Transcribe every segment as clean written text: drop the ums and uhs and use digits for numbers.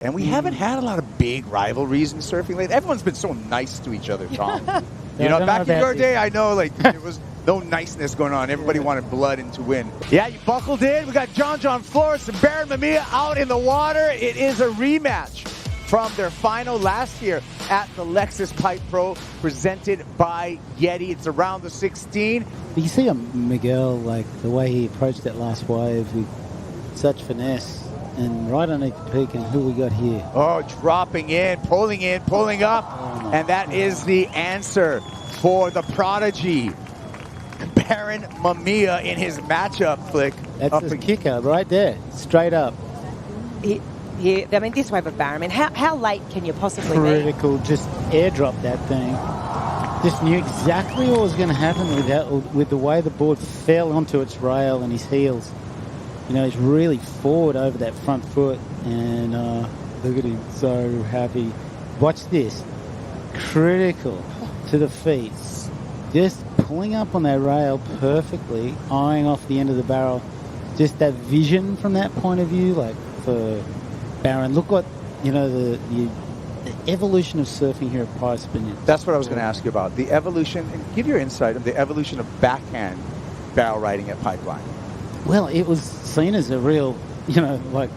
And we haven't had a lot of big rivalries in surfing lately. Everyone's been so nice to each other, Tom. You know, back in your day, I know, like, there was no niceness going on. Everybody wanted blood and to win. Yeah, you buckled in. We got John Florence and Barron Mamiya out in the water. It is a rematch from their final last year at the Lexus Pipe Pro, presented by YETI. It's around the 16. You see Miguel, like, the way he approached that last wave with such finesse. And right underneath the peak, and who we got here? Oh, dropping in, pulling up. Oh, and that is the answer for the prodigy, Barron Mamiya, in his matchup flick. That's a kicker right there, straight up. I mean, this wave of Barron, I mean, how late can you possibly be? Critical, just airdrop that thing. Just knew exactly what was going to happen with the way the board fell onto its rail and his heels. You know, he's really forward over that front foot, and look at him, so happy. Watch this. Critical to the feet. Just pulling up on that rail perfectly, eyeing off the end of the barrel. Just that vision from that point of view, like for Barron. Look what, you know, the evolution of surfing here at Pirates Opinion. That's what I was going to ask you about. The evolution, and give your insight of the evolution of backhand barrel riding at Pipeline. Well, it was seen as a real, you know, like,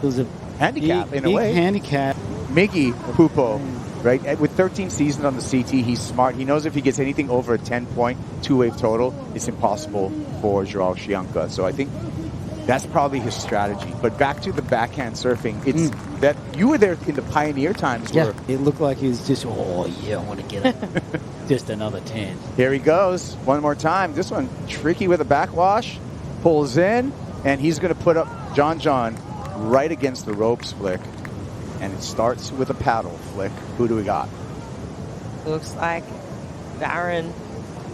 it was a handicap big, in a way. Handicap. Miggy Pupo, right? With 13 seasons on the CT, he's smart. He knows if he gets anything over a 10-point two-wave total, it's impossible for Joao Chianca. So I think that's probably his strategy. But back to the backhand surfing, it's that you were there in the pioneer times. Yeah, where it looked like he was just, oh yeah, I want to get it. Just another 10. Here he goes, one more time. This one tricky with a backwash. Pulls in, and he's going to put up John right against the ropes flick. And it starts with a paddle flick. Who do we got? Looks like Barron.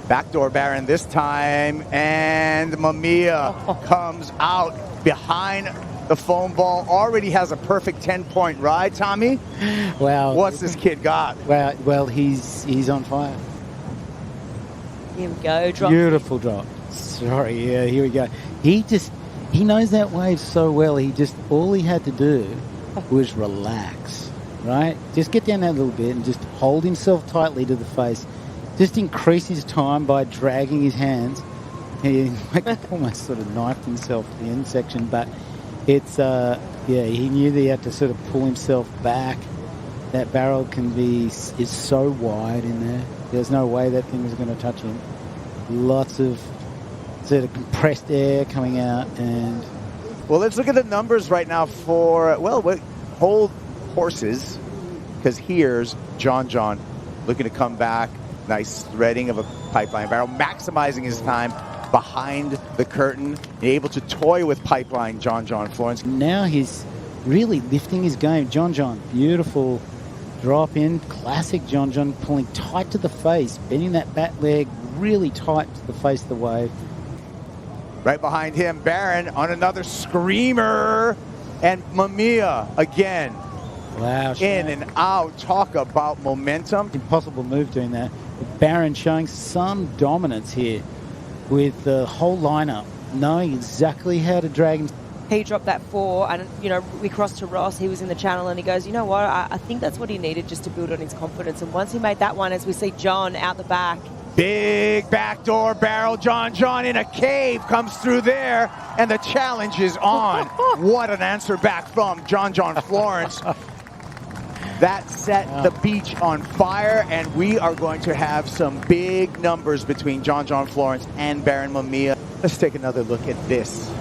Backdoor Barron this time. And Mamiya comes out behind the foam ball. Already has a perfect 10-point ride, Tommy. Wow. What's this kid got? Well, he's on fire. Here we go. Drop. Beautiful drop. Sorry, yeah, here we go. He knows that wave so well. All he had to do was relax, right? Just get down that little bit and just hold himself tightly to the face. Just increase his time by dragging his hands. He almost sort of knifed himself to the end section, but it's, he knew that he had to sort of pull himself back. That barrel is so wide in there. There's no way that thing was going to touch him. Lots of sort of compressed air coming out. And well, let's look at the numbers right now for, hold horses, because here's John looking to come back. Nice threading of a Pipeline barrel, maximizing his time behind the curtain, able to toy with Pipeline John Florence. Now he's really lifting his game. John, beautiful drop in, classic John, pulling tight to the face, bending that back leg really tight to the face of the wave. Right behind him, Barron on another screamer, and Mamiya again. Wow. In and out. Talk about momentum. Impossible move doing that. Barron showing some dominance here with the whole lineup, knowing exactly how to drag him. He dropped that 4, and, you know, we crossed to Ross. He was in the channel, and he goes, you know what, I think that's what he needed just to build on his confidence. And once he made that one, as we see John out the back. Big backdoor barrel. John in a cave comes through there, and the challenge is on. What an answer back from John Florence. That set the beach on fire, and we are going to have some big numbers between John Florence and Barron Mamiya. Let's take another look at this.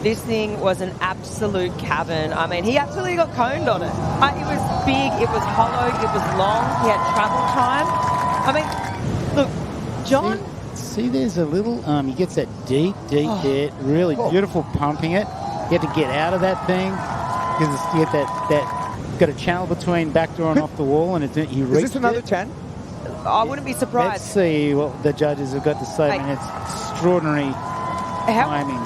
This thing was an absolute cavern. I mean, he absolutely got coned on it. It was big, it was hollow, it was long, he had travel time. I mean, look, John... See, there's a little, he gets that deep hit, really beautiful pumping it. You have to get out of that thing, because you get that got a channel between backdoor and off the wall, and he reached it. Is this another 10? I wouldn't be surprised. Let's see what the judges have got to say. I mean, it's extraordinary timing.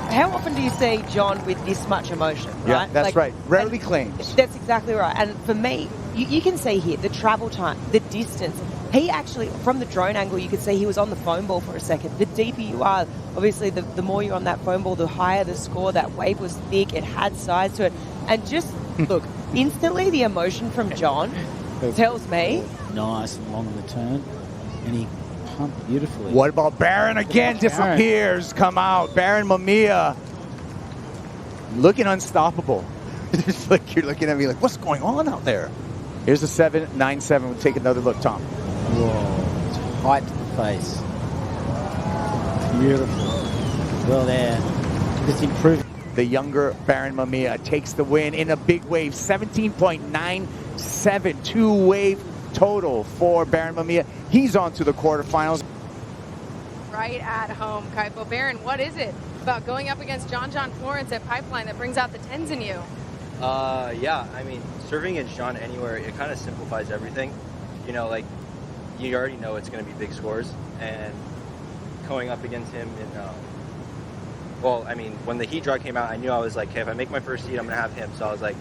How often do you see John with this much emotion, right? Yeah, that's right. Rarely claims. That's exactly right. And for me, you can see here the travel time, the distance. He actually, from the drone angle, you could see he was on the foam ball for a second. The deeper you are, obviously, the more you're on that foam ball, the higher the score. That wave was thick. It had size to it. And just Look, instantly the emotion from John tells me. Nice and long in the turn. And he pumped beautifully. What about Barron again? Disappears. Come out. Barron Mamiya. Looking unstoppable. Just like you're looking at me like, what's going on out there? Here's the 7.97. We'll take another look, Tom. Whoa. Tight to the face. Beautiful. Well there. Just improved. The younger Barron Mamiya takes the win in a big wave. 17.97. Two-wave total for Barron Mamiya. He's on to the quarterfinals. Right at home, Kaipo. Barron, what is it about going up against John Florence at Pipeline that brings out the 10s in you? Yeah, I mean, serving against John anywhere, it kind of simplifies everything. You know, like, you already know it's going to be big scores, and going up against him in, well, I mean, when the heat draw came out, I knew I was like, okay, if I make my first heat, I'm going to have him. So I was like,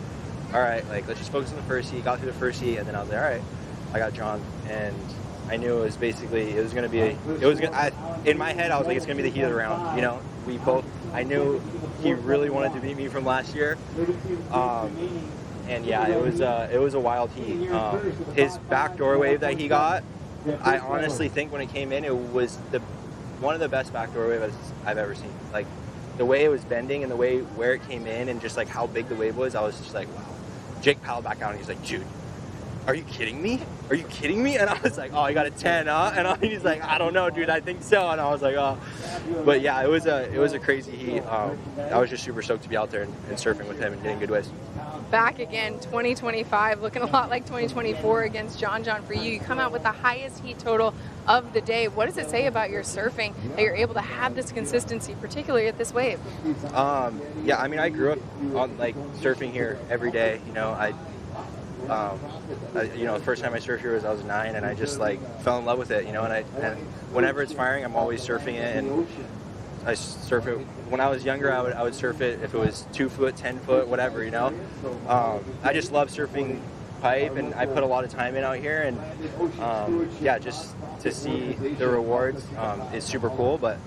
all right, like, let's just focus on the first heat. Got through the first heat, and then I was like, all right, I got John, and I knew it was basically, it was going to be, in my head, I was like, it's going to be the heat of the round, you know? I knew he really wanted to beat me from last year, and yeah, it was a wild heat. His backdoor wave that he got, I honestly think when it came in, it was one of the best backdoor waves I've ever seen. Like, the way it was bending and the way where it came in and just like how big the wave was, I was just like, wow. Jake paddled back out and he's like, dude, are you kidding me? Are you kidding me? And I was like, oh, I got a 10, huh? And he's like, I don't know, dude, I think so. And I was like, oh. But yeah, it was a crazy heat. I was just super stoked to be out there and surfing with him and getting good waves. Back again, 2025, looking a lot like 2024 against John for you. You come out with the highest heat total of the day. What does it say about your surfing that you're able to have this consistency, particularly at this wave? Yeah, I mean, I grew up on like surfing here every day. You know, the first time I surfed here was I was 9, and I just like fell in love with it. You know, and whenever it's firing, I'm always surfing it, and I surf it. When I was younger, I would surf it if it was 2 foot, 10 foot, whatever. You know, I just love surfing pipe, and I put a lot of time in out here, and yeah, just to see the rewards is super cool. But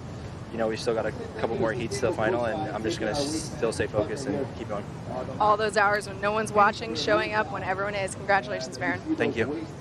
you know, we still got a couple more heats to the final, and I'm just going to still stay focused and keep going. All those hours when no one's watching, showing up when everyone is. Congratulations, Barron. Thank you.